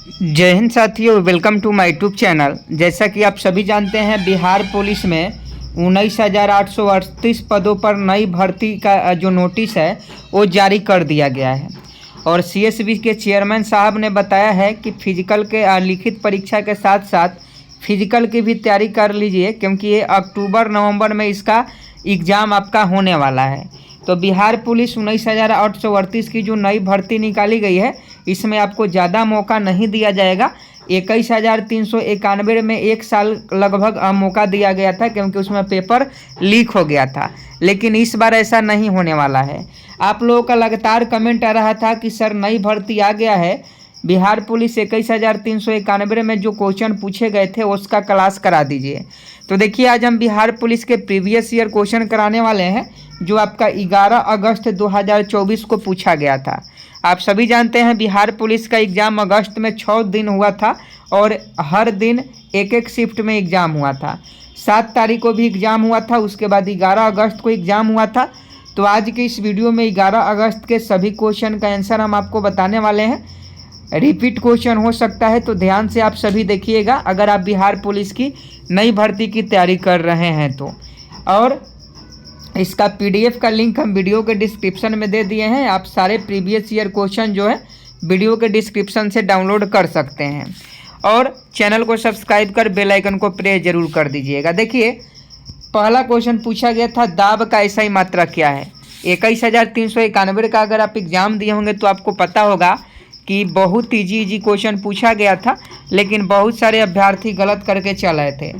जय हिंद साथियों, welcome to my YouTube channel. जैसा कि आप सभी जानते हैं, बिहार पुलिस में 19,838 पदों पर नई भर्ती का जो नोटिस है वो जारी कर दिया गया है। और सीएसबी के चेयरमैन साहब ने बताया है कि फिजिकल के लिखित परीक्षा के साथ साथ फिजिकल की भी तैयारी कर लीजिए, क्योंकि ये अक्टूबर नवंबर में इसका एग्ज़ाम आपका होने वाला है। तो बिहार पुलिस 19,838 की जो नई भर्ती निकाली गई है, इसमें आपको ज़्यादा मौका नहीं दिया जाएगा। 21,391 में एक साल लगभग मौका दिया गया था, क्योंकि उसमें पेपर लीक हो गया था। लेकिन इस बार ऐसा नहीं होने वाला है। आप लोगों का लगातार कमेंट आ रहा था कि सर नई भर्ती आ गया है, बिहार पुलिस 21,391 में जो क्वेश्चन पूछे गए थे उसका क्लास करा दीजिए। तो देखिए, आज हम बिहार पुलिस के प्रीवियस ईयर क्वेश्चन कराने वाले हैं, जो आपका 11 अगस्त 2024 को पूछा गया था। आप सभी जानते हैं बिहार पुलिस का एग्ज़ाम अगस्त में 6 दिन हुआ था और हर दिन एक एक शिफ्ट में एग्ज़ाम हुआ था। 7 तारीख को भी एग्ज़ाम हुआ था, उसके बाद 11 अगस्त को एग्ज़ाम हुआ था। तो आज के इस वीडियो में 11 अगस्त के सभी क्वेश्चन का आंसर हम आपको बताने वाले हैं। रिपीट क्वेश्चन हो सकता है, तो ध्यान से आप सभी देखिएगा अगर आप बिहार पुलिस की नई भर्ती की तैयारी कर रहे हैं तो। और इसका पीडीएफ का लिंक हम वीडियो के डिस्क्रिप्शन में दे दिए हैं। आप सारे प्रीवियस ईयर क्वेश्चन जो है वीडियो के डिस्क्रिप्शन से डाउनलोड कर सकते हैं। और चैनल को सब्सक्राइब कर बेल आइकन को प्रेस जरूर कर दीजिएगा। देखिए, पहला क्वेश्चन पूछा गया था, दाब का एसआई मात्रा क्या है। 21,391 का अगर आप एग्ज़ाम दिए होंगे तो आपको पता होगा कि बहुत इजी क्वेश्चन पूछा गया था, लेकिन बहुत सारे अभ्यर्थी गलत करके चल आए थे।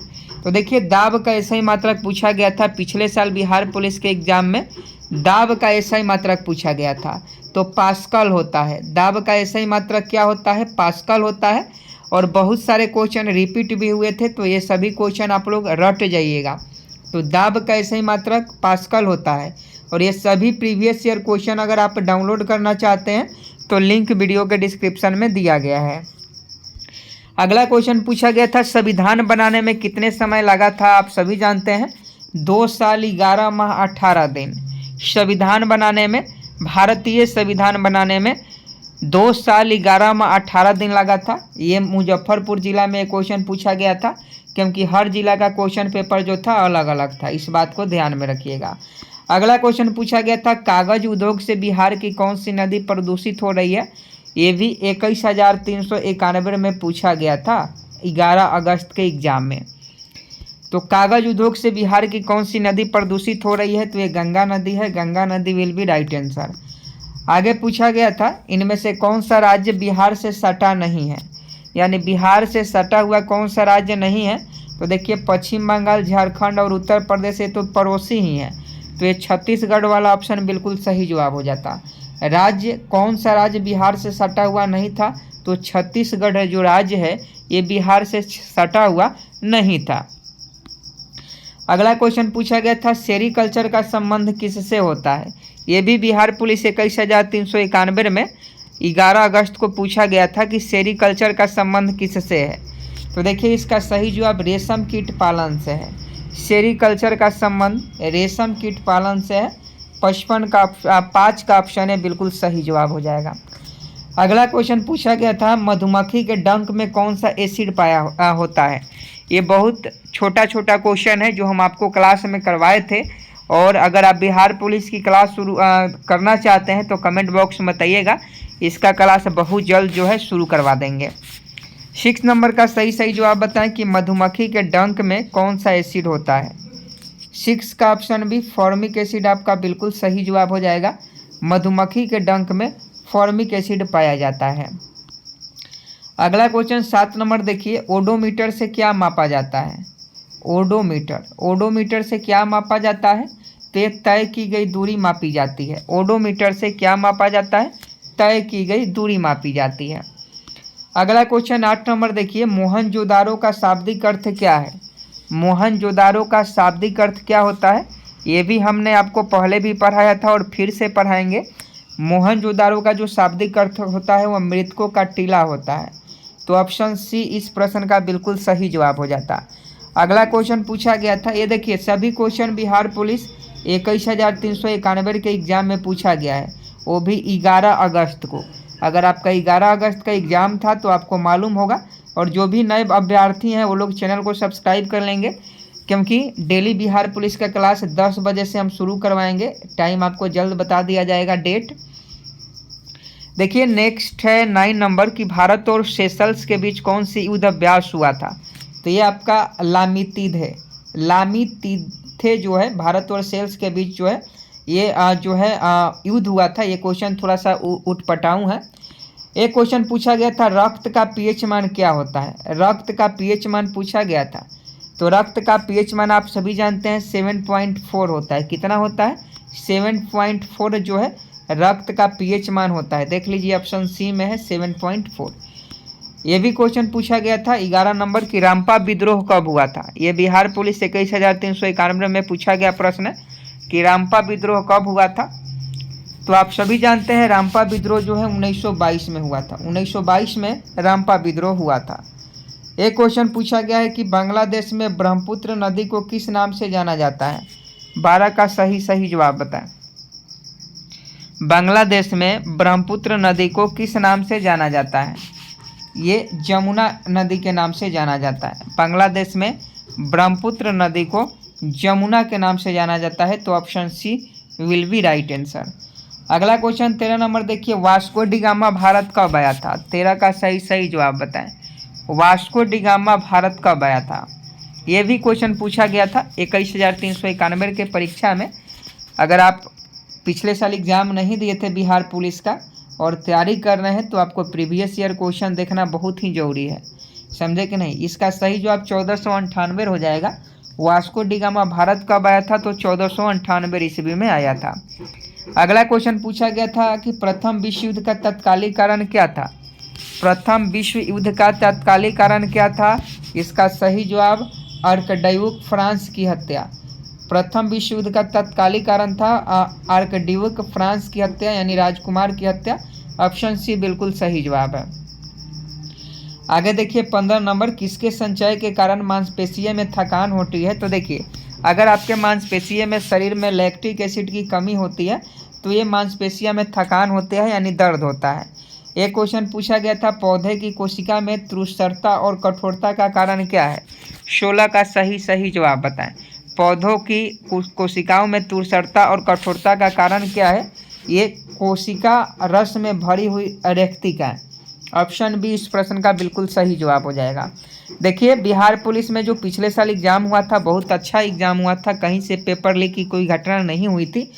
तो देखिए, दाब का एसआई मात्रक पूछा गया था। पिछले साल बिहार पुलिस के एग्ज़ाम में दाब का एसआई मात्रक पूछा गया था, तो पास्कल होता है। दाब का एसआई मात्रक क्या होता है? पास्कल होता है। और बहुत सारे क्वेश्चन रिपीट भी हुए थे, तो ये सभी क्वेश्चन आप लोग रट जाइएगा। तो दाब का एसआई मात्रक पास्कल होता है। और ये सभी प्रीवियस ईयर क्वेश्चन अगर आप डाउनलोड करना चाहते हैं तो लिंक वीडियो के डिस्क्रिप्शन में दिया गया है। अगला क्वेश्चन पूछा गया था, संविधान बनाने में कितने समय लगा था। आप सभी जानते हैं 2 साल 11 माह 18 दिन संविधान बनाने में, भारतीय संविधान बनाने में 2 साल 11 माह 18 दिन लगा था। ये मुजफ्फरपुर जिला में क्वेश्चन पूछा गया था, क्योंकि हर जिला का क्वेश्चन पेपर जो था अलग अलग था। इस बात को ध्यान में रखिएगा। अगला क्वेश्चन पूछा गया था, कागज उद्योग से बिहार की कौन सी नदी प्रदूषित हो रही है। ये भी 21,391 में पूछा गया था 11 अगस्त के एग्ज़ाम में। तो कागज उद्योग से बिहार की कौन सी नदी प्रदूषित हो रही है, तो ये गंगा नदी है। गंगा नदी विल बी राइट आंसर। आगे पूछा गया था, इनमें से कौन सा राज्य बिहार से सटा नहीं है, यानी बिहार से सटा हुआ कौन सा राज्य नहीं है। तो देखिए, पश्चिम बंगाल, झारखंड और उत्तर प्रदेश ये तो पड़ोसी ही हैं, तो ये छत्तीसगढ़ वाला ऑप्शन बिल्कुल सही जवाब हो जाता। राज्य, कौन सा राज्य बिहार से सटा हुआ नहीं था, तो छत्तीसगढ़ जो राज्य है ये बिहार से सटा हुआ नहीं था। अगला क्वेश्चन पूछा गया था, सेरीकल्चर का संबंध किससे होता है। ये भी बिहार पुलिस 21,391 में 11 अगस्त को पूछा गया था कि सेरीकल्चर का संबंध किससे है। तो देखिए, इसका सही जवाब रेशम कीट पालन से है। सेरीकल्चर का संबंध रेशम कीट पालन से है। 5 का ऑप्शन है, बिल्कुल सही जवाब हो जाएगा। अगला क्वेश्चन पूछा गया था, मधुमक्खी के डंक में कौन सा एसिड पाया होता है। ये बहुत छोटा क्वेश्चन है जो हम आपको क्लास में करवाए थे। और अगर आप बिहार पुलिस की क्लास शुरू करना चाहते हैं तो कमेंट बॉक्स में बताइएगा, इसका क्लास बहुत जल्द जो है शुरू करवा देंगे। 6 नंबर का सही जवाब बताएं कि मधुमक्खी के डंक में कौन सा एसिड होता है। 6 का ऑप्शन भी फॉर्मिक एसिड आपका बिल्कुल सही जवाब हो जाएगा। मधुमक्खी के डंक में फॉर्मिक एसिड पाया जाता है। अगला क्वेश्चन 7 नंबर देखिए, ओडोमीटर से क्या मापा जाता है। ओडोमीटर से क्या मापा जाता है, तो ये तय की गई दूरी मापी जाती है। ओडोमीटर से क्या मापा जाता है, तय की गई दूरी मापी जाती है। अगला क्वेश्चन 8 नंबर देखिए, मोहनजोदारो का शाब्दिक अर्थ क्या है। मोहनजोदारो का शाब्दिक अर्थ क्या होता है, ये भी हमने आपको पहले भी पढ़ाया था और फिर से पढ़ाएंगे। मोहनजोदारो का जो शाब्दिक अर्थ होता है वो मृतकों का टीला होता है। तो ऑप्शन सी इस प्रश्न का बिल्कुल सही जवाब हो जाता। अगला क्वेश्चन पूछा गया था, ये देखिए सभी क्वेश्चन बिहार पुलिस 21,391 के एग्ज़ाम में पूछा गया है, वो भी 11 अगस्त को। अगर आपका 11 अगस्त का एग्ज़ाम था तो आपको मालूम होगा। और जो भी नए अभ्यर्थी हैं वो लोग चैनल को सब्सक्राइब कर लेंगे, क्योंकि डेली बिहार पुलिस का क्लास 10 बजे से हम शुरू करवाएंगे। टाइम आपको जल्द बता दिया जाएगा, डेट। देखिए नेक्स्ट है 9 नंबर की भारत और सेशल्स के बीच कौन सी युद्ध अभ्यास हुआ था। तो ये आपका लामीतीद है। लामीतीथे जो है भारत और सेशल्स के बीच जो है ये जो है युद्ध हुआ था। ये क्वेश्चन थोड़ा सा उटपटाऊ है। एक क्वेश्चन पूछा गया था रक्त का पीएच मान क्या होता है। रक्त का पीएच मान पूछा गया था। तो रक्त का पीएच मान आप सभी जानते हैं 7.4 होता है। कितना होता है? 7.4 जो है रक्त का पीएच मान होता है। देख लीजिए ऑप्शन सी में है 7.4। ये भी क्वेश्चन पूछा गया था 11 नंबर की रामपा विद्रोह कब हुआ था। ये बिहार पुलिस 21,391 में पूछा गया प्रश्न है कि रामपा विद्रोह कब हुआ था। तो आप सभी जानते हैं रामपा विद्रोह जो है 1922 में हुआ था। 1922 में रामपा विद्रोह हुआ था। एक क्वेश्चन पूछा गया है कि बांग्लादेश में ब्रह्मपुत्र नदी को किस नाम से जाना जाता है। 12 का सही जवाब बताएं। बांग्लादेश में ब्रह्मपुत्र नदी को किस नाम से जाना जाता है। ये जमुना नदी के नाम से जाना जाता है। बांग्लादेश में ब्रह्मपुत्र नदी को जमुना के नाम से जाना जाता है। तो option C will be right answer. अगला क्वेश्चन 13 नंबर देखिए, वास्को डी गामा भारत कब आया था। 13 का सही जवाब बताएं। वास्को डी गामा भारत कब आया था। ये भी क्वेश्चन पूछा गया था 21,391 के परीक्षा में। अगर आप पिछले साल एग्ज़ाम नहीं दिए थे बिहार पुलिस का और तैयारी कर रहे हैं तो आपको प्रीवियस ईयर क्वेश्चन देखना बहुत ही ज़रूरी है, समझे कि नहीं। इसका सही जवाब 1498 हो जाएगा। वास्को डी गामा भारत कब आया था। तो 1498 ईस्वी में आया था। अगला क्वेश्चन पूछा गया था कि प्रथम विश्व युद्ध का तत्कालीन कारण क्या था। प्रथम विश्व युद्ध का तत्कालीन कारण क्या था। इसका सही जवाब आर्कड्यूक फ्रांस की हत्या। प्रथम विश्व युद्ध का तत्कालीन कारण था आर्कड्यूक फ्रांस की हत्या, यानी राजकुमार की हत्या। ऑप्शन सी बिल्कुल सही जवाब है। आगे देखिए 15 नंबर, किसके संचय के कारण मांसपेशियों में थकान होती है। तो देखिए अगर आपके मांसपेशियों में शरीर में लैक्टिक एसिड की कमी होती है तो ये मांसपेशियों में थकान होते हैं, यानी दर्द होता है। एक क्वेश्चन पूछा गया था पौधे की कोशिका में तृषरता और कठोरता का कारण क्या है। 16 का सही जवाब बताएं। पौधों की कोशिकाओं में तृषरता और कठोरता का कारण क्या है। ये कोशिका रस में भरी हुई रेक्तिका है। ऑप्शन बी इस प्रश्न का बिल्कुल सही जवाब हो जाएगा। देखिए बिहार पुलिस में जो पिछले साल एग्ज़ाम हुआ था बहुत अच्छा एग्ज़ाम हुआ था। कहीं से पेपर लीक की कोई घटना नहीं हुई थी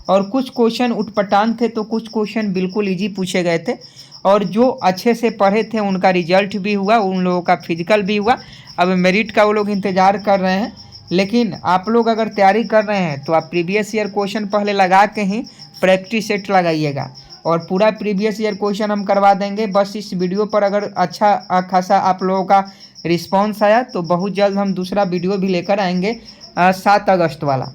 और कुछ क्वेश्चन उटपटांग थे तो कुछ क्वेश्चन बिल्कुल इजी पूछे गए थे। और जो अच्छे से पढ़े थे उनका रिजल्ट भी हुआ, उन लोगों का फिजिकल भी हुआ। अब मेरिट का वो लोग इंतज़ार कर रहे हैं। लेकिन आप लोग अगर तैयारी कर रहे हैं तो आप प्रीवियस ईयर क्वेश्चन पहले लगा के ही प्रैक्टिस सेट लगाइएगा और पूरा प्रीवियस ईयर क्वेश्चन हम करवा देंगे। बस इस वीडियो पर अगर अच्छा खासा आप लोगों का रिस्पांस आया तो बहुत जल्द हम दूसरा वीडियो भी लेकर आएंगे 7 अगस्त वाला।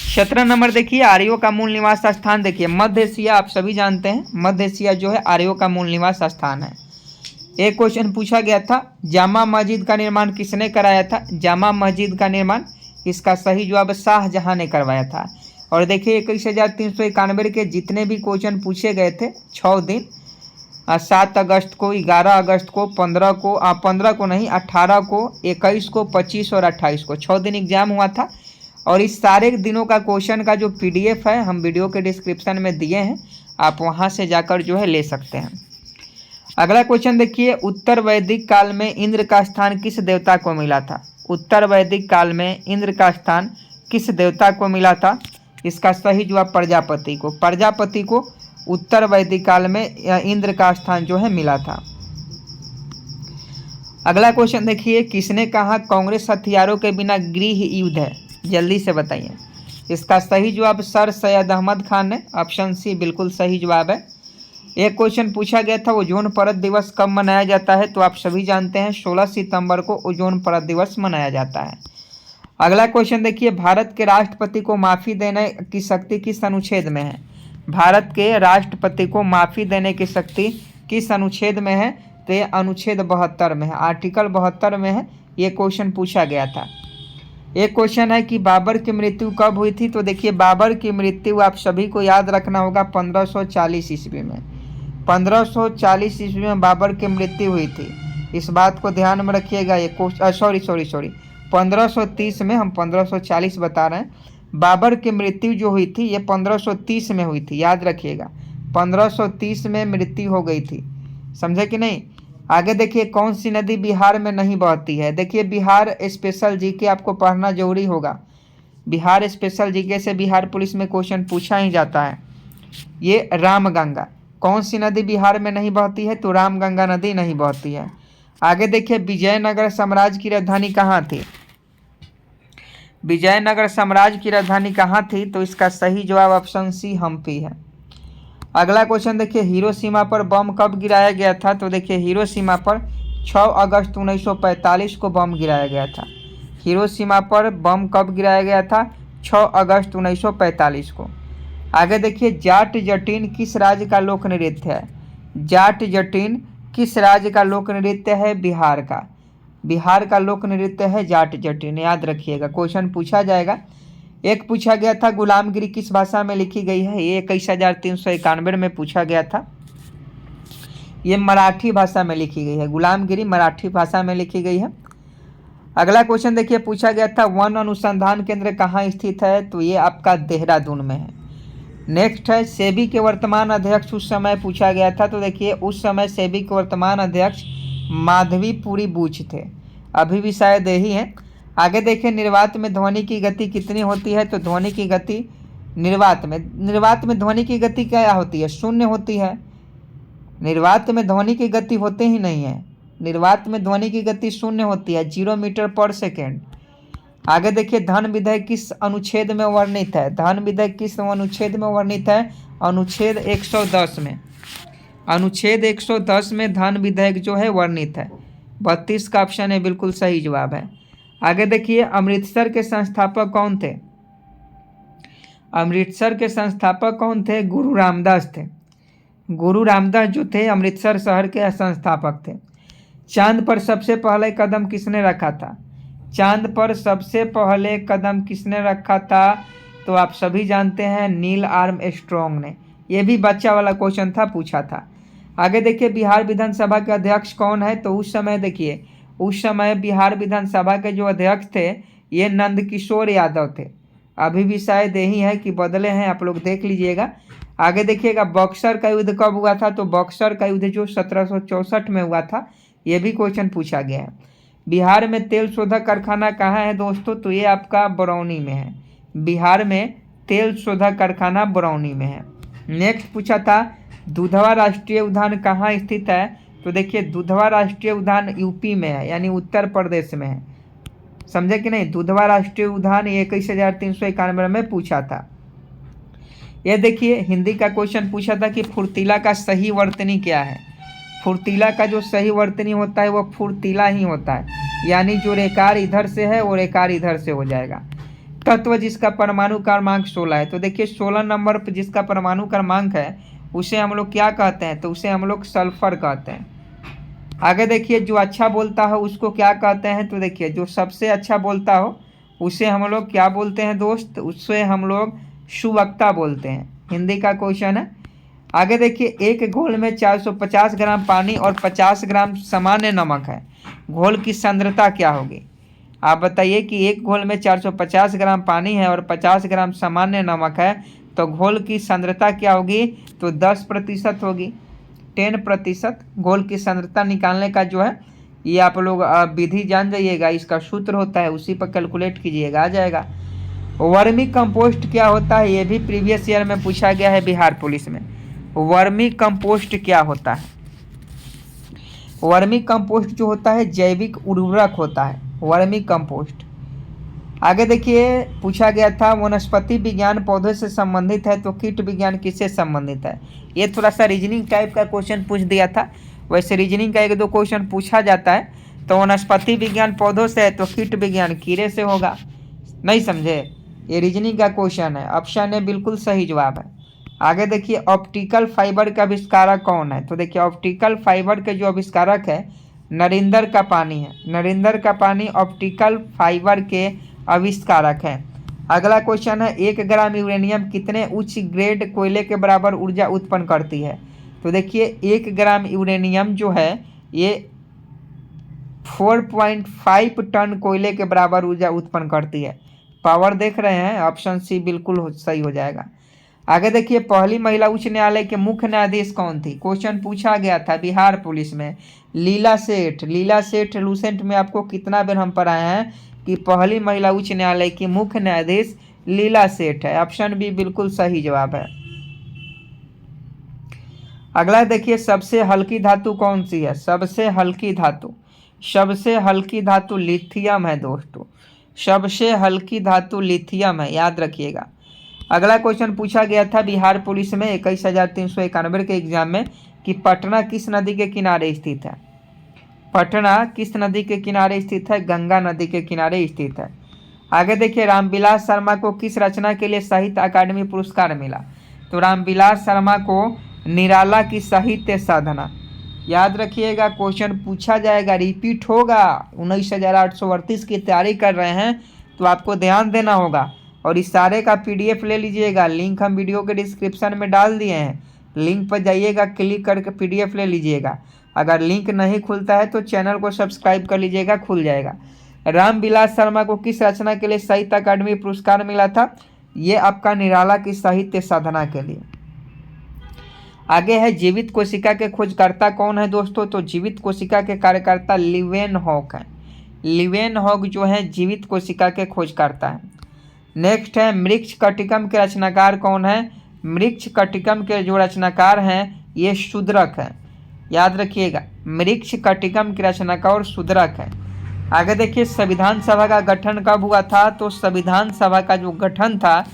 17 नंबर देखिए, आर्यों का मूल निवास स्थान। देखिए मध्य एशिया आप सभी जानते हैं, मध्य एशिया जो है आर्यों का मूल निवास स्थान है। एक क्वेश्चन पूछा गया था जामा मस्जिद का निर्माण किसने कराया था। जामा मस्जिद का निर्माण इसका सही जवाब शाहजहां ने करवाया था। और देखिए 21,391 के जितने भी क्वेश्चन पूछे गए थे 6 दिन 7 अगस्त को, 11 अगस्त को, 15 को नहीं 18 को, 21 को, 25 और 28 को 6 दिन एग्जाम हुआ था। और इस सारे दिनों का क्वेश्चन का जो PDF है हम वीडियो के डिस्क्रिप्शन में दिए हैं, आप वहां से जाकर जो है ले सकते हैं। अगला क्वेश्चन देखिए, उत्तर वैदिक काल में इंद्र का स्थान किस देवता को मिला था। उत्तर वैदिक काल में इंद्र का स्थान किस देवता को मिला था। इसका सही जवाब प्रजापति को। प्रजापति को उत्तर वैदिक काल में इंद्र का स्थान जो है मिला था। अगला क्वेश्चन देखिए, किसने कहा कांग्रेस हथियारों के बिना गृह युद्ध है। जल्दी से बताइए। इसका सही जवाब सर सैयद अहमद खान ने। ऑप्शन सी बिल्कुल सही जवाब है। एक क्वेश्चन पूछा गया था ओजोन परत दिवस कब मनाया जाता है। तो आप सभी जानते हैं 16 सितंबर को ओजोन परत दिवस मनाया जाता है। अगला क्वेश्चन देखिए, भारत के राष्ट्रपति को माफ़ी देने की शक्ति किस अनुच्छेद में है। भारत के राष्ट्रपति को माफ़ी देने की शक्ति किस अनुच्छेद में है। तो ये अनुच्छेद 72 में है, आर्टिकल 72 में है। ये क्वेश्चन पूछा गया था। एक क्वेश्चन है कि बाबर की मृत्यु कब हुई थी। तो देखिए बाबर की मृत्यु आप सभी को याद रखना होगा 1540 ईस्वी में। 1540 ईस्वी में बाबर की मृत्यु हुई थी। इस बात को ध्यान में रखिएगा। ये सॉरी 1530 में, हम 1540 बता रहे हैं। बाबर की मृत्यु जो हुई थी ये 1530 में हुई थी, याद रखिएगा। 1530 में मृत्यु हो गई थी, समझे कि नहीं। आगे देखिए, कौन सी नदी बिहार में नहीं बहती है। देखिए, बिहार स्पेशल जीके आपको पढ़ना जरूरी होगा। बिहार स्पेशल जीके से बिहार पुलिस में क्वेश्चन पूछा ही जाता है। ये रामगंगा, कौन सी नदी बिहार में नहीं बहती है, तो रामगंगा नदी नहीं बहती है। आगे देखिए, विजयनगर साम्राज्य की राजधानी कहाँ थी। विजयनगर साम्राज्य की राजधानी कहाँ थी, तो इसका सही जवाब ऑप्शन सी हम्पी है। अगला क्वेश्चन देखिए, हिरोशिमा पर बम कब गिराया गया था, तो देखिए हिरोशिमा पर 6 अगस्त 1945 को बम गिराया गया था। हिरोशिमा पर बम कब गिराया गया था, 6 अगस्त 1945 को। आगे देखिए, जाट जटिन किस राज्य का लोक नृत्य है। जाट जटिन किस राज्य का लोक नृत्य है, बिहार का। बिहार का लोक नृत्य है जाट जटिन, याद रखिएगा, क्वेश्चन पूछा जाएगा। एक पूछा गया था, गुलामगिरी किस भाषा में लिखी गई है, ये 21,391 में पूछा गया था। ये मराठी भाषा में लिखी गई है, गुलामगिरी मराठी भाषा में लिखी गई है। अगला क्वेश्चन देखिए, पूछा गया था, वन अनुसंधान केंद्र कहाँ स्थित है, तो ये आपका देहरादून में है। नेक्स्ट है, सेबी के वर्तमान अध्यक्ष उस समय पूछा गया था, तो देखिए उस समय सेबी के वर्तमान अध्यक्ष माधवीपुरी बुच थे, अभी भी शायद यही है। आगे देखिए, निर्वात में ध्वनि की गति कितनी होती है, तो ध्वनि की गति निर्वात में ध्वनि की गति क्या होती है, शून्य होती है। निर्वात में ध्वनि की गति होते ही नहीं है, निर्वात में ध्वनि की गति शून्य होती है, 0 मीटर पर सेकेंड। आगे देखिए, धन विधेयक किस अनुच्छेद में वर्णित है। धन विधेयक किस अनुच्छेद में वर्णित है, अनुच्छेद 110 में। अनुच्छेद 110 में धन विधेयक जो है वर्णित है। 32 का ऑप्शन है बिल्कुल सही जवाब है। आगे देखिए, अमृतसर के संस्थापक कौन थे। अमृतसर के संस्थापक कौन थे, गुरु रामदास थे। गुरु रामदास जो थे अमृतसर शहर के संस्थापक थे। चांद पर सबसे पहले कदम किसने रखा था। चांद पर सबसे पहले कदम किसने रखा था, तो आप सभी जानते हैं नील आर्मस्ट्रॉन्ग ने। यह भी बच्चा वाला क्वेश्चन था, पूछा था। आगे देखिए, बिहार विधानसभा के अध्यक्ष कौन है, तो उस समय देखिए, उस समय बिहार विधानसभा के जो अध्यक्ष थे ये नंदकिशोर यादव थे, अभी भी शायद यही है कि बदले हैं, आप लोग देख लीजिएगा। आगे देखिएगा, बक्सर का युद्ध कब हुआ था, तो बक्सर का युद्ध जो 1764 में हुआ था, ये भी क्वेश्चन पूछा गया है। बिहार में तेल शोधक कारखाना कहाँ है दोस्तों, तो ये आपका बरौनी में है। बिहार में तेल शोधक कारखाना बरौनी में है। नेक्स्ट पूछा था, दुधवा राष्ट्रीय उद्यान कहाँ स्थित है, तो देखिए दुधवा राष्ट्रीय उद्यान यूपी में है, यानी उत्तर प्रदेश में है, समझे कि नहीं। दुधवा राष्ट्रीय उद्यान 21,391 में पूछा था। यह देखिए, हिंदी का क्वेश्चन पूछा था कि फुर्तीला का सही वर्तनी क्या है। फुर्तीला का जो सही वर्तनी होता है वह फुर्तीला ही होता है, यानी जो रेकार इधर से है वो रेकार इधर से हो जाएगा। तत्व जिसका परमाणु क्रमांक 16 है, तो देखिए 16 नंबर पर जिसका परमाणु क्रमांक है उसे हम लोग क्या कहते हैं, तो उसे हम लोग सल्फर कहते हैं। आगे देखिए, जो अच्छा बोलता हो उसको क्या कहते हैं, तो देखिए जो सबसे अच्छा बोलता हो उसे हम लोग क्या बोलते हैं दोस्त, उससे हम लोग सुवक्ता बोलते हैं। हिंदी का क्वेश्चन है। आगे देखिए, एक घोल में 450 ग्राम पानी और 50 ग्राम सामान्य नमक है, घोल की सांद्रता क्या होगी। आप बताइए कि एक घोल में 450 ग्राम पानी है और 50 ग्राम सामान्य नमक है, तो घोल की सांद्रता क्या होगी, तो 10% होगी, 10%। घोल की सांद्रता निकालने का जो है ये आप लोग विधि जान जाइएगा, इसका सूत्र होता है, उसी पर कैलकुलेट कीजिएगा, आ जाएगा। वर्मी कंपोस्ट क्या होता है, ये भी प्रीवियस ईयर में पूछा गया है बिहार पुलिस में। वर्मी कंपोस्ट क्या होता है। वर्मी कंपोस्ट जो होता है जैविक उर्वरक होता है, वर्मी कंपोस्ट। आगे देखिए, पूछा गया था वनस्पति विज्ञान पौधे से संबंधित है, तो कीट विज्ञान किससे संबंधित है। ये थोड़ा सा रीजनिंग टाइप का क्वेश्चन पूछ दिया था, वैसे रीजनिंग का 1-2 क्वेश्चन पूछा जाता है। तो वनस्पति विज्ञान पौधों से है, तो कीट विज्ञान कीड़े से होगा, नहीं समझे, ये रीजनिंग का क्वेश्चन है। ऑप्शन ए बिल्कुल सही जवाब है। आगे देखिए, ऑप्टिकल फाइबर का आविष्कारक कौन है, तो देखिए ऑप्टिकल फाइबर के जो आविष्कारक है नरेंद्र का पानी है। नरेंद्र का पानी ऑप्टिकल फाइबर के आविष्कारक है। अगला क्वेश्चन है, 1 ग्राम यूरेनियम कितने उच्च ग्रेड कोयले के बराबर ऊर्जा उत्पन्न करती है, तो देखिए 1 ग्राम यूरेनियम जो है ये 4.5 टन कोयले के बराबर ऊर्जा उत्पन्न करती है। पावर देख रहे हैं, ऑप्शन सी बिल्कुल सही हो जाएगा। आगे देखिए पहली महिला उच्च न्यायालय के मुख्य न्यायाधीश कौन थी? क्वेश्चन पूछा गया था बिहार पुलिस में। लीला सेठ। लीला सेठ लूसेंट में आपको कितना बार हम पढ़ाए हैं कि पहली महिला उच्च न्यायालय की मुख्य न्यायाधीश लीला सेठ है। ऑप्शन बी बिल्कुल सही जवाब है। अगला देखिए सबसे हल्की धातु कौन सी है? सबसे हल्की धातु लिथियम है दोस्तों। सबसे हल्की धातु लिथियम है, याद रखिएगा। अगला क्वेश्चन पूछा गया था बिहार पुलिस में 21,391 के एग्जाम में कि पटना किस नदी के किनारे स्थित है? पटना किस नदी के किनारे स्थित है? गंगा नदी के किनारे स्थित है। आगे देखिए रामविलास शर्मा को किस रचना के लिए साहित्य अकादमी पुरस्कार मिला? तो रामविलास शर्मा को निराला की साहित्य साधना। याद रखिएगा, क्वेश्चन पूछा जाएगा, रिपीट होगा। 19,838 की तैयारी कर रहे हैं तो आपको ध्यान देना होगा। और इस सारे का PDF ले लीजिएगा, लिंक हम वीडियो के डिस्क्रिप्शन में डाल दिए हैं। लिंक पर जाइएगा, क्लिक करके PDF ले लीजिएगा। अगर लिंक नहीं खुलता है तो चैनल को सब्सक्राइब कर लीजिएगा, खुल जाएगा। रामविलास शर्मा को किस रचना के लिए साहित्य अकादमी पुरस्कार मिला था? ये आपका निराला की साहित्य साधना के लिए। आगे है जीवित कोशिका के खोजकर्ता कौन है दोस्तों? तो जीवित कोशिका के कार्यकर्ता लीवेनहॉक हैं। लीवेनहॉक जो है जीवित कोशिका के खोजकर्ता है। नेक्स्ट है मृक्ष कटिकम के रचनाकार कौन है? मृक्ष कटिकम के जो रचनाकार हैं ये शूद्रक हैं, याद रखिएगा। मृक्ष कटिकम के रचनाकार शूद्रक है। आगे देखिए संविधान सभा का गठन कब हुआ था? तो संविधान सभा का जो गठन था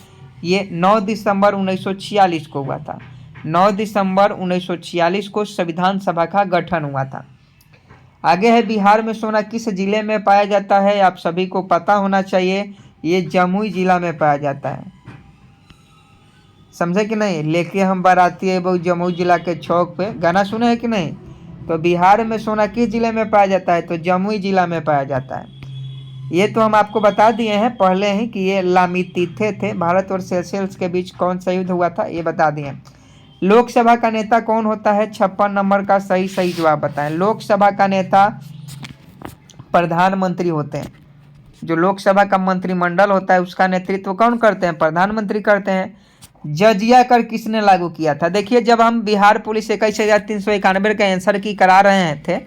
ये 9 दिसंबर 1946 को हुआ था। 9 दिसंबर 1946 को संविधान सभा का गठन हुआ था। आगे है बिहार में सोना किस जिले में पाया जाता है? आप सभी को पता होना चाहिए, ये जमुई जिला में पाया जाता है। समझे कि नहीं? लेके हम बाराती है वो जमुई जिला के चौक पे, गाना सुने हैं कि नहीं? तो बिहार में सोना किस जिले में पाया जाता है? तो जमुई जिला में पाया जाता है। ये तो हम आपको बता दिए हैं पहले ही कि ये लामीतीथे थे। भारत और सेशेल्स के बीच कौन सा युद्ध हुआ था ये बता दिए। लोकसभा का नेता कौन होता है? 56 नंबर का सही जवाब बताएं। लोकसभा का नेता प्रधानमंत्री होते हैं। जो लोकसभा का मंत्रिमंडल होता है उसका नेतृत्व कौन करते हैं? प्रधानमंत्री करते हैं। जजिया कर किसने लागू किया था? देखिए जब हम बिहार पुलिस 21,391 का आंसर की करा रहे थे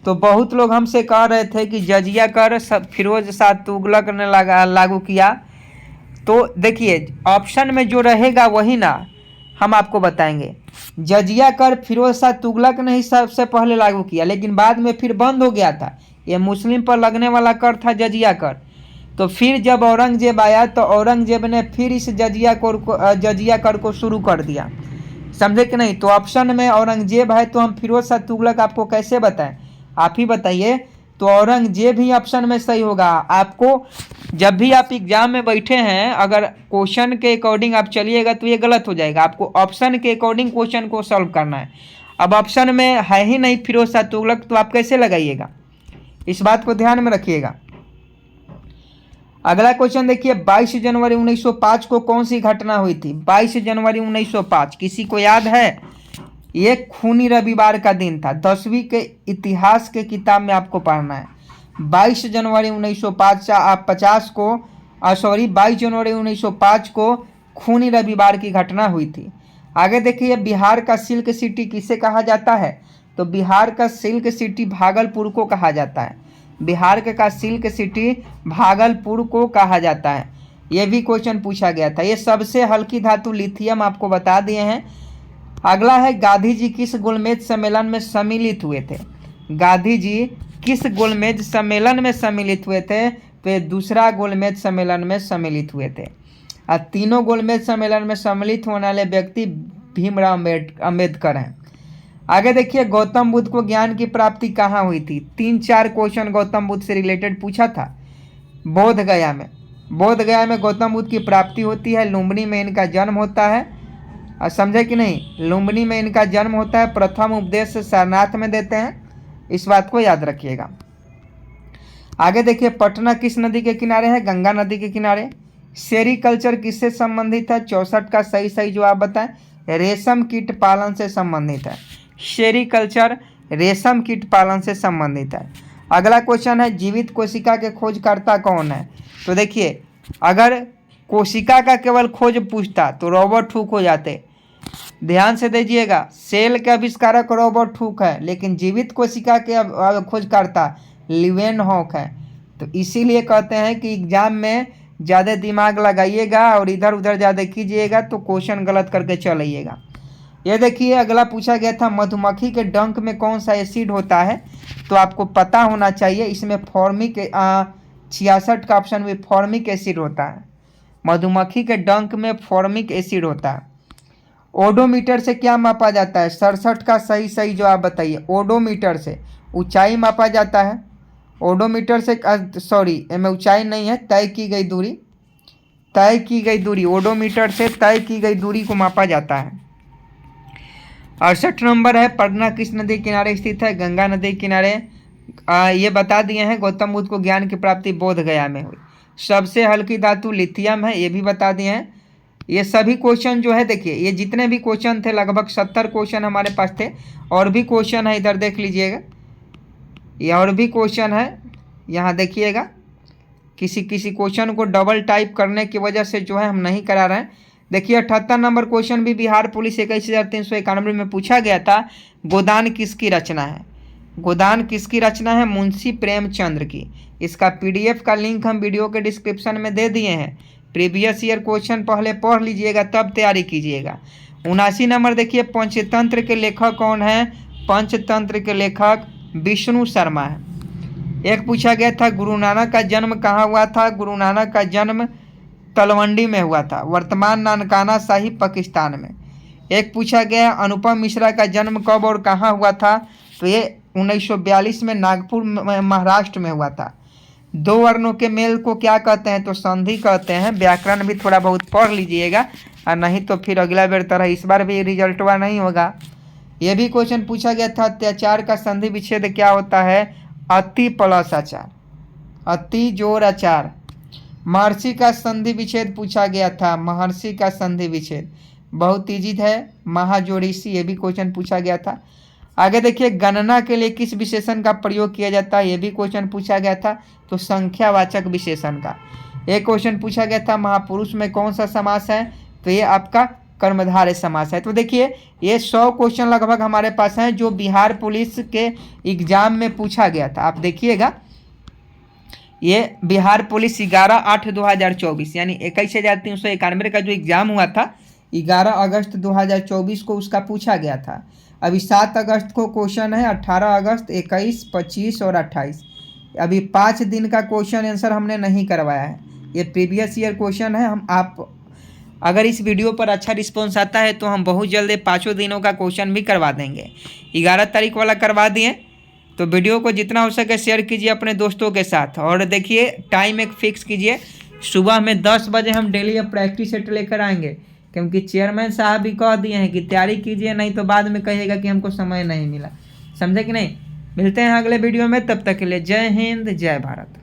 तो बहुत लोग हमसे कह रहे थे कि जजिया कर फिरोज शाह तुगलक ने लागू किया। तो देखिए ऑप्शन में जो रहेगा वही ना हम आपको बताएंगे। जजिया कर फिरोज शाह तुगलक ने ही सबसे पहले लागू किया, लेकिन बाद में फिर बंद हो गया था। ये मुस्लिम पर लगने वाला कर था जजिया कर। तो फिर जब औरंगजेब आया तो औरंगजेब ने फिर इस जजिया कर को शुरू कर दिया। समझे कि नहीं? तो ऑप्शन में औरंगजेब है तो हम फिरोज शाह तुगलक आपको कैसे बताएं? आप ही बताइए। तो औरंगजेब ही ऑप्शन में सही होगा। आपको जब भी आप एग्जाम में बैठे हैं अगर क्वेश्चन के अकॉर्डिंग आप चलिएगा तो ये गलत हो जाएगा। आपको ऑप्शन के अकॉर्डिंग क्वेश्चन को सॉल्व करना है। अब ऑप्शन में है ही नहीं फिरोज शाह तुगलक तो आप कैसे लगाइएगा? इस बात को ध्यान में रखिएगा। अगला क्वेश्चन देखिए 22 जनवरी 1905 को कौन सी घटना हुई थी? 22 जनवरी 1905 किसी को याद है? ये खूनी रविवार का दिन था। 10वीं के इतिहास के किताब में आपको पढ़ना है। 22 जनवरी 1905 22 जनवरी 1905 को खूनी रविवार की घटना हुई थी। आगे देखिए बिहार का सिल्क सिटी किसे कहा जाता है? तो बिहार का सिल्क सिटी भागलपुर को कहा जाता है। बिहार का सिल्क सिटी भागलपुर को कहा जाता है। यह भी क्वेश्चन पूछा गया था। ये सबसे हल्की धातु लिथियम आपको बता दिए हैं। अगला है गांधी जी किस गोलमेज सम्मेलन में सम्मिलित हुए थे? गांधी जी किस गोलमेज सम्मेलन में सम्मिलित हुए थे? तो दूसरा गोलमेज सम्मेलन में सम्मिलित हुए थे। और तीनों गोलमेज सम्मेलन में सम्मिलित होने वाले व्यक्ति भीमराव अम्बेडकर हैं। आगे देखिए गौतम बुद्ध को ज्ञान की प्राप्ति कहाँ हुई थी? 3-4 क्वेश्चन गौतम बुद्ध से रिलेटेड पूछा था। बोध गया में गौतम बुद्ध की प्राप्ति होती है। लुम्बिनी में इनका जन्म होता है। और समझे कि नहीं? लुम्बिनी में इनका जन्म होता है। प्रथम उपदेश सारनाथ में देते हैं। इस बात को याद रखिएगा। आगे देखिए पटना किस नदी के किनारे है? गंगा नदी के किनारे। सेरीकल्चर किससे संबंधित है? 64 का सही जवाब बताएं। रेशम कीट पालन से संबंधित है। सेरीकल्चर रेशम कीट पालन से संबंधित है। अगला क्वेश्चन है जीवित कोशिका के खोजकर्ता कौन है। तो देखिए अगर कोशिका का केवल खोज पूछता तो रॉबर्ट हुक हो जाते। ध्यान से दीजिएगा, सेल के आविष्कारक रॉबर्ट हुक है, लेकिन जीवित कोशिका के खोजकर्ता लीवेनहॉक है। तो इसीलिए कहते हैं कि एग्जाम में ज़्यादा दिमाग लगाइएगा और इधर उधर ज़्यादा कीजिएगा तो क्वेश्चन गलत करके चल आइएगा। ये देखिए अगला पूछा गया था मधुमक्खी के डंक में कौन सा एसिड होता है। तो आपको पता होना चाहिए, इसमें फॉर्मिक 66 का ऑप्शन में फॉर्मिक एसिड होता है। मधुमक्खी के डंक में फॉर्मिक एसिड होता है। ओडोमीटर से क्या मापा जाता है। 67 का सही जवाब बताइए। ओडोमीटर से ऊंचाई मापा जाता है। ओडोमीटर से इसमें ऊंचाई नहीं है, तय की गई दूरी ओडोमीटर से तय की गई दूरी को मापा जाता है। 68 नंबर है पटना किस नदी किनारे स्थित है। गंगा नदी किनारे। ये बता दिए हैं गौतम बुद्ध को ज्ञान की प्राप्ति बोध गया में हुई। सबसे हल्की धातु लिथियम है, ये भी बता दिए हैं। ये सभी क्वेश्चन जो है देखिए, ये जितने भी क्वेश्चन थे लगभग 70 क्वेश्चन हमारे पास थे। और भी क्वेश्चन है, इधर देख लीजिएगा, ये और भी क्वेश्चन है, यहाँ देखिएगा। किसी क्वेश्चन को डबल टाइप करने की वजह से जो है हम नहीं करा रहे हैं। देखिए 78 नंबर क्वेश्चन भी बिहार पुलिस 21,391 में पूछा गया था। गोदान किसकी रचना है। गोदान किसकी रचना है। मुंशी प्रेमचंद्र की। इसका PDF का लिंक हम वीडियो के डिस्क्रिप्शन में दे दिए हैं। प्रीवियस ईयर क्वेश्चन पहले पढ़ लीजिएगा तब तैयारी कीजिएगा। 79 नंबर देखिए पंचतंत्र के लेखक कौन है। पंचतंत्र के लेखक विष्णु शर्मा है। एक पूछा गया था गुरु नानक का जन्म कहाँ हुआ था। गुरु नानक का जन्म तलवंडी में हुआ था, वर्तमान नानकाना साहिब पाकिस्तान में। एक पूछा गया अनुपम मिश्रा का जन्म कब और कहाँ हुआ था। तो ये 1942 में नागपुर महाराष्ट्र में हुआ था। दो वर्णों के मेल को क्या कहते हैं। तो संधि कहते हैं। व्याकरण भी थोड़ा बहुत पढ़ लीजिएगा, और नहीं तो फिर अगला बेर तरह इस बार भी रिजल्ट हुआ नहीं होगा। ये भी क्वेश्चन पूछा गया था अत्याचार का संधि विच्छेद क्या होता है। अति प्लस आचार, अति जोर आचार। महर्षि का संधि विच्छेद पूछा गया था। महर्षि का संधि विच्छेद बहुत इजी है, महाजोड़ीसी। ये भी क्वेश्चन पूछा गया था। आगे देखिए गणना के लिए किस विशेषण का प्रयोग किया जाता है। ये भी क्वेश्चन पूछा गया था। तो संख्यावाचक विशेषण का। एक क्वेश्चन पूछा गया था महापुरुष में कौन सा समास है। तो ये आपका कर्मधारय समास है। तो देखिए ये 100 क्वेश्चन लगभग हमारे पास हैं जो बिहार पुलिस के एग्जाम में पूछा गया था। आप देखिएगा ये बिहार पुलिस 11/8/2024 यानी 21,391 का जो एग्ज़ाम हुआ था 11 अगस्त 2024 को उसका पूछा गया था। अभी 7 अगस्त को क्वेश्चन है, 18 अगस्त, 21, 25 और 28। अभी 5 दिन का क्वेश्चन आंसर हमने नहीं करवाया है। ये प्रीवियस ईयर क्वेश्चन है। हम आप अगर इस वीडियो पर अच्छा रिस्पॉन्स आता है तो हम बहुत जल्द 5 दिनों का क्वेश्चन भी करवा देंगे। 11 तारीख वाला करवा दिए। तो वीडियो को जितना हो सके शेयर कीजिए अपने दोस्तों के साथ। और देखिए टाइम एक फिक्स कीजिए, सुबह में 10 बजे हम डेली अब प्रैक्टिस सेट लेकर आएंगे, क्योंकि चेयरमैन साहब भी कह दिए हैं कि तैयारी कीजिए, नहीं तो बाद में कहिएगा कि हमको समय नहीं मिला। समझे कि नहीं। मिलते हैं अगले वीडियो में, तब तक के लिए जय हिंद जय भारत।